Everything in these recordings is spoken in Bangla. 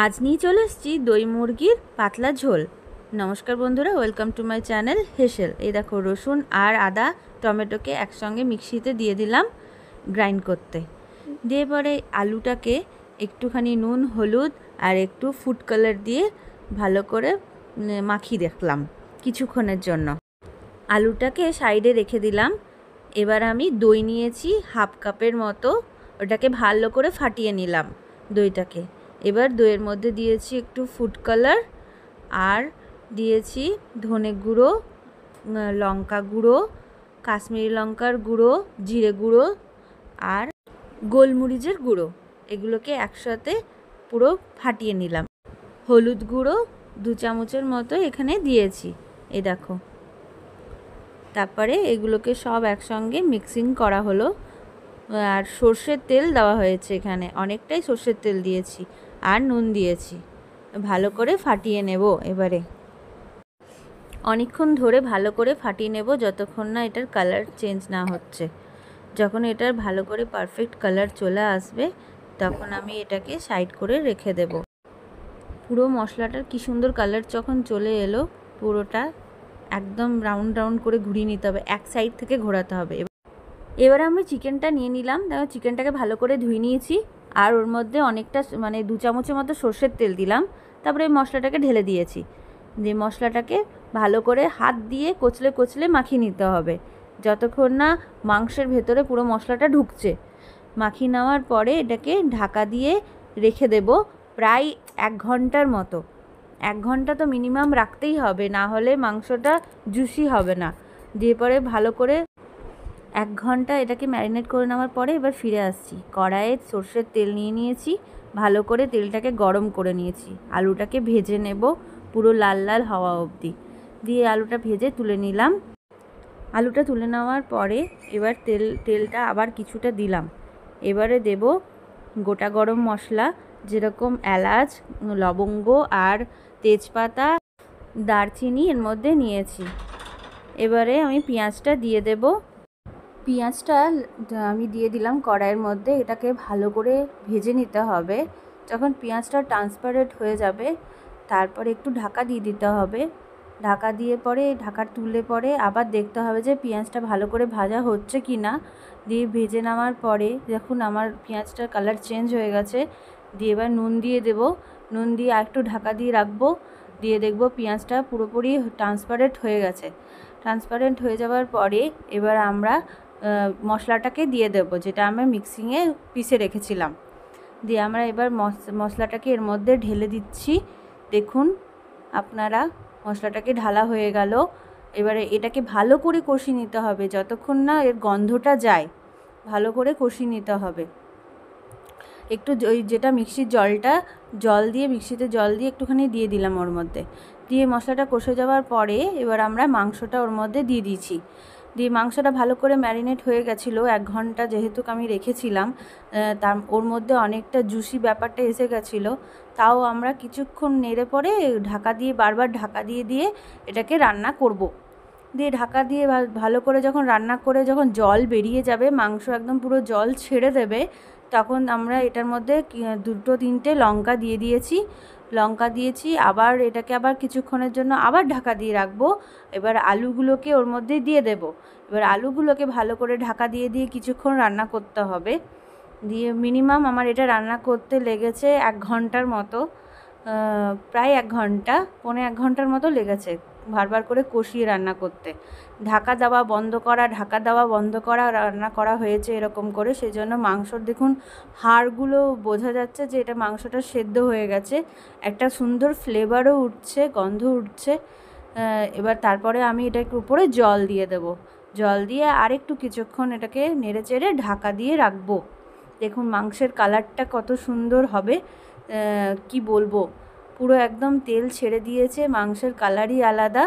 আজ নিয়ে চলে এসেছি দই মুরগির পাতলা ঝোল। নমস্কার বন্ধুরা, ওয়েলকাম টু মাই চ্যানেল হেসেল। এই দেখো, রসুন আর আদা টমেটোকে একসঙ্গে মিক্সিতে দিয়ে দিলাম গ্রাইন্ড করতে। দিয়ে পরে আলুটাকে একটুখানি নুন, হলুদ আর একটু ফুড কালার দিয়ে ভালো করে মাখিয়ে রাখলাম কিছুক্ষণের জন্য। আলুটাকে সাইডে রেখে দিলাম। এবার আমি দই নিয়েছি হাফ কাপের মতো, ওটাকে ভালো করে ফাটিয়ে নিলাম দইটাকে। এবার দইয়ের মধ্যে দিয়েছি একটু ফুড কালার আর দিয়েছি ধনে গুঁড়ো, লঙ্কা গুঁড়ো, কাশ্মীরি লঙ্কার গুঁড়ো, জিরে গুঁড়ো আর গোলমরিচের গুঁড়ো। এগুলোকে একসাথে পুরো ফাটিয়ে নিলাম। হলুদ গুঁড়ো 2 চামচের মতো এখানে দিয়েছি, এই দেখো। তারপরে এগুলোকে সব একসঙ্গে মিক্সিং করা হলো। আর সর্ষের তেল দেওয়া হয়েছে, এখানে অনেকটাই সর্ষের তেল দিয়েছি আর নুন দিয়েছি। ভালো করে ফাটিয়ে নেব। এবারে অনেকক্ষণ ধরে ভালো করে ফাটিয়ে নেব, যতক্ষণ না এটার কালার চেঞ্জ না হচ্ছে। যখন এটার ভালো করে পারফেক্ট কালার চলে আসবে, তখন আমি এটাকে সাইড করে রেখে দেব। পুরো মশলাটার কি সুন্দর কালার যখন চলে এলো, পুরোটা একদম রাউন্ড রাউন্ড করে ঘুরিয়ে নিতে হবে, এক সাইড থেকে ঘোরাতে হবে। এবারে আমি চিকেনটা নিয়ে নিলাম। দেখো, চিকেনটাকে ভালো করে ধুয়ে নিয়েছি আর ওর মধ্যে অনেকটা 2 চামচের মতো সর্ষের তেল দিলাম। তারপরে এই মশলাটাকে ঢেলে দিয়েছি। দিয়ে মশলাটাকে ভালো করে হাত দিয়ে কচলে কচলে মাখিয়ে নিতে হবে, যতক্ষণ না মাংসের ভেতরে পুরো মশলাটা ঢুকছে। মাখিয়ে নেওয়ার পরে এটাকে ঢাকা দিয়ে রেখে দেব প্রায় 1 ঘন্টার মতো। 1 ঘন্টা তো মিনিমাম রাখতেই হবে, না হলে মাংসটা জুসি হবে না। দিয়ে পরে ভালো করে 1 ঘন্টা এটাকে ম্যারিনেট করে নেওয়ার পরে এবার ফিরে আসছি। কড়াইয়ে সর্ষের তেল নিয়ে নিয়েছি, ভালো করে তেলটাকে গরম করে নিয়েছি। আলুটাকে ভেজে নেব পুরো লাল লাল হওয়া অবধি। দিয়ে আলুটা ভেজে তুলে নিলাম। আলুটা তুলে নেওয়ার পরে এবার তেলটা আবার কিছুটা দিলাম। এবারে দেব গোটা গরম মশলা, যেরকম এলাচ, লবঙ্গ আর তেজপাতা, দারচিনি এর মধ্যে নিয়েছি। এবারে আমি পেঁয়াজটা দিয়ে দেব। পেঁয়াজটা আমি দিয়ে দিলাম কড়াইয়ের মধ্যে। এটাকে ভালো করে ভেজে নিতে হবে। যখন পেঁয়াজটা ট্রান্সপারেন্ট হয়ে যাবে, তারপরে একটু ঢাকা দিয়ে দিতে হবে। ঢাকা দিয়ে পরে ঢাকা তুলে পরে আবার দেখতে হবে যে পেঁয়াজটা ভালো করে ভাজা হচ্ছে কি না। দিয়ে ভেজে নেওয়ার পরে দেখুন আমার পেঁয়াজটার কালার চেঞ্জ হয়ে গেছে। দিয়ে এবার নুন দিয়ে দেব। নুন দিয়ে একটু ঢাকা দিয়ে রাখবো। দিয়ে দেখব পেঁয়াজটা পুরোপুরি ট্রান্সপারেন্ট হয়ে গেছে। ট্রান্সপারেন্ট হয়ে যাওয়ার পরে এবার আমরা মশলাটাকে দিয়ে দেব, যেটা আমরা মিক্সিংয়ে পিষে রেখেছিলাম। দিয়ে আমরা এবার মশলাটাকে এর মধ্যে ঢেলে দিচ্ছি। দেখুন আপনারা, মশলাটাকে ঢালা হয়ে গেল। এবারে এটাকে ভালো করে কষিয়ে নিতে হবে, যতক্ষণ না এর গন্ধটা যায় ভালো করে কষিয়ে নিতে হবে। একটু ওই যেটা মিক্সির মিক্সিতে জল দিয়ে একটুখানি দিয়ে দিলাম ওর মধ্যে। দিয়ে মশলাটা কষে যাওয়ার পরে এবার আমরা মাংসটা ওর মধ্যে দিয়ে দিয়েছি। দিয়ে মাংসটা ভালো করে ম্যারিনেট হয়ে গেছিলো 1 ঘন্টা যেহেতু আমি রেখেছিলাম। ওর মধ্যে অনেকটা জুসি ব্যাপারটা এসে গেছিলো। তাও আমরা কিছুক্ষণ নেড়ে পরে বারবার ঢাকা দিয়ে এটাকে রান্না করব। দিয়ে ঢাকা দিয়ে ভালো করে যখন রান্না করে যখন জল বেরিয়ে যাবে, মাংস একদম পুরো জল ছেড়ে দেবে, তখন আমরা এটার মধ্যে 2-3টে লঙ্কা দিয়েছি। আবার এটাকে আবার কিছুক্ষণের জন্য আবার ঢাকা দিয়ে রাখবো। এবার আলুগুলোকে ওর মধ্যে দিয়ে দেব। এবার আলুগুলোকে ভালো করে ঢাকা দিয়ে কিছুক্ষণ রান্না করতে হবে। দিয়ে মিনিমাম আমার এটা রান্না করতে লেগেছে 1 ঘন্টার মতো, প্রায় 1 ঘন্টা, 1.25 ঘন্টার মতো লেগেছে বারবার করে কষিয়ে রান্না করতে। ঢাকা দেওয়া বন্ধ করা রান্না করা হয়েছে এরকম করে। সেই জন্য মাংসর দেখুন হাড়গুলো বোঝা যাচ্ছে যে এটা মাংসটা সেদ্ধ হয়ে গেছে। একটা সুন্দর ফ্লেভারও উঠছে, গন্ধ উঠছে। এবার তারপরে আমি এটার উপরে জল দিয়ে দেব। জল দিয়ে আরেকটু কিছুক্ষণ এটাকে নেড়ে চেড়ে ঢাকা দিয়ে রাখবো। দেখুন মাংসের কালারটা কত সুন্দর হবে, কি বলবো, পুরো একদম তেল ছেড়ে দিয়েছে, মাংসের কালারই আলাদা,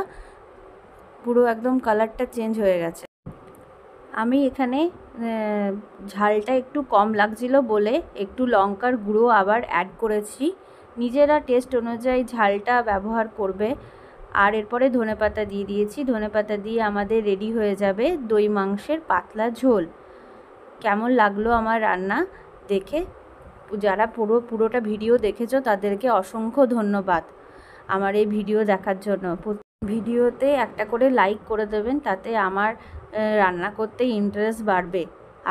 পুরো একদম কালারটা চেঞ্জ হয়ে গেছে। আমি এখানে ঝালটা একটু কম লাগছিল বলে একটু লঙ্কার গুঁড়ো আবার অ্যাড করেছি। নিজেরা টেস্ট অনুযায়ী ঝালটা ব্যবহার করবে। আর এরপরে ধনেপাতা দিয়ে দিয়েছি। ধনেপাতা দিয়ে আমাদের রেডি হয়ে যাবে দই মাংসের পাতলা ঝোল। কেমন লাগলো আমার রান্না দেখে যারা পুরোটা ভিডিও দেখেছো তাদেরকে অসংখ্য ধন্যবাদ আমার এই ভিডিও দেখার জন্য। ভিডিওতে একটা করে লাইক করে দেবেন, তাতে আমার রান্না করতে ইন্টারেস্ট বাড়বে।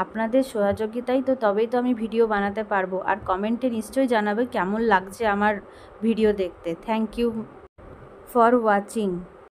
আপনাদের সহযোগিতাই তো, তবেই তো আমি ভিডিও বানাতে পারবো। আর কমেন্টে নিশ্চয়ই জানাবে কেমন লাগছে আমার ভিডিও দেখতে। Thank you for watching.